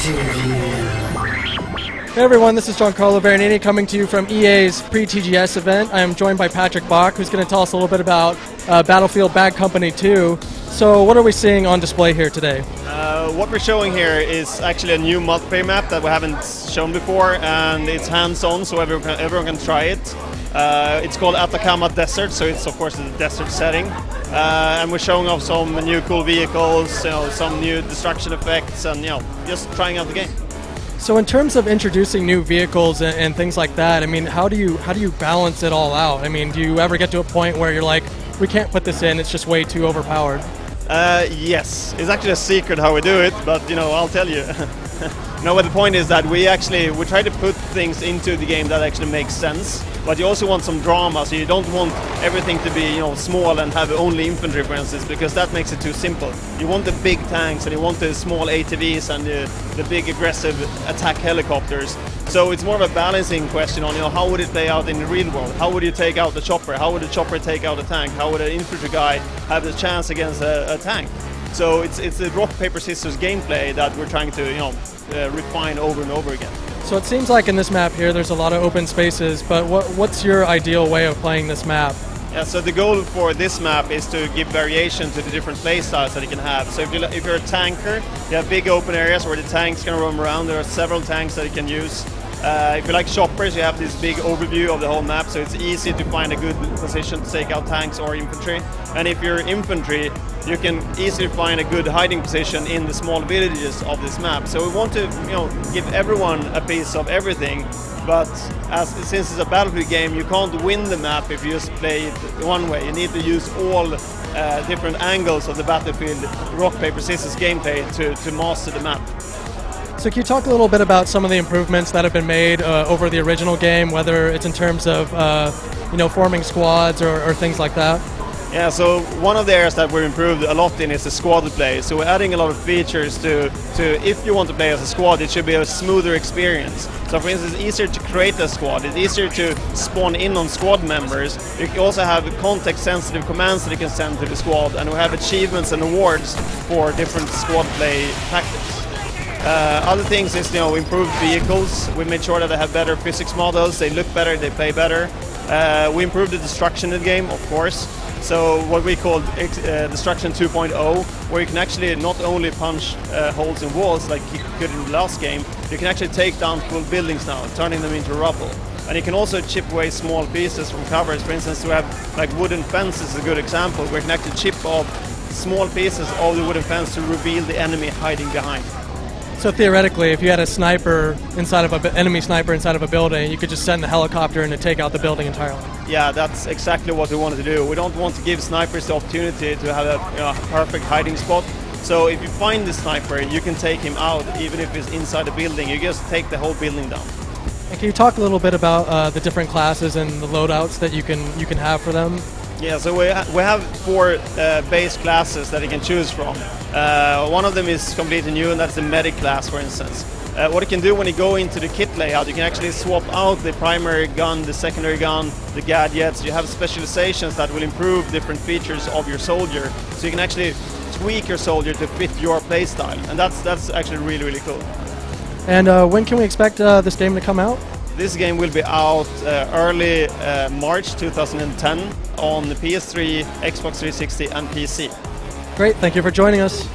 Hey everyone, this is Giancarlo Veronini coming to you from EA's pre-TGS event. I am joined by Patrick Bach, who's going to tell us a little bit about Battlefield Bad Company 2. So what are we seeing on display here today? What we're showing here is actually a new multiplayer map that we haven't shown before, and it's hands-on, so everyone can try it. It's called Atacama Desert, so it's of course a desert setting. And we're showing off some new cool vehicles, some new destruction effects, and just trying out the game. So in terms of introducing new vehicles and things like that, I mean, how do you balance it all out? I mean, do you ever get to a point where you're like, we can't put this in, it's just way too overpowered? Yes, it's actually a secret how we do it, but I'll tell you. No, but the point is that we try to put things into the game that actually makes sense, but you also want some drama, so you don't want everything to be small and have only infantry, for instance, because that makes it too simple. You want the big tanks and you want the small ATVs and the big aggressive attack helicopters. So it's more of a balancing question on how would it play out in the real world? How would you take out the chopper? How would the chopper take out a tank? How would an infantry guy have the chance against a tank? So it's the rock, paper, scissors gameplay that we're trying to refine over and over again. So it seems like in this map here there's a lot of open spaces, but what's your ideal way of playing this map? Yeah, so the goal for this map is to give variation to the different play styles that you can have. So if you're a tanker, you have big open areas where the tanks can roam around. There are several tanks that you can use. If you like choppers, you have this big overview of the whole map, so it's easy to find a good position to take out tanks or infantry. And if you're infantry, you can easily find a good hiding position in the small villages of this map. So we want to give everyone a piece of everything, but since it's a Battlefield game, you can't win the map if you just play it one way. You need to use all different angles of the Battlefield rock, paper, scissors gameplay to master the map. So can you talk a little bit about some of the improvements that have been made over the original game, whether it's in terms of forming squads or things like that? Yeah, so one of the areas that we've improved a lot in is the squad play. So we're adding a lot of features to if you want to play as a squad, it should be a smoother experience. So for instance, it's easier to create a squad, it's easier to spawn in on squad members. You can also have context-sensitive commands that you can send to the squad, and we have achievements and awards for different squad play tactics. Other things is improved vehicles. We made sure that they have better physics models, they look better, they play better. We improved the destruction in the game, of course. So what we call Destruction 2.0, where you can actually not only punch holes in walls like you could in the last game, you can actually take down full buildings now, turning them into rubble. And you can also chip away small pieces from covers. For instance, we have like wooden fences is a good example, where you can actually chip off small pieces of the wooden fence to reveal the enemy hiding behind. So theoretically, if you had a sniper inside of enemy sniper inside of a building, you could just send the helicopter in to take out the building entirely. Yeah, that's exactly what we wanted to do. We don't want to give snipers the opportunity to have a perfect hiding spot. So if you find the sniper, you can take him out, even if he's inside the building. You just take the whole building down. And can you talk a little bit about the different classes and the loadouts that you can have for them? Yeah, so we have 4 base classes that you can choose from. One of them is completely new, and that's the medic class, for instance. What you can do when you go into the kit layout, you can actually swap out the primary gun, the secondary gun, the gadgets. You have specializations that will improve different features of your soldier, so you can actually tweak your soldier to fit your playstyle, and that's actually really, really cool. And when can we expect this game to come out? This game will be out early March 2010 on the PS3, Xbox 360 and PC. Great, thank you for joining us.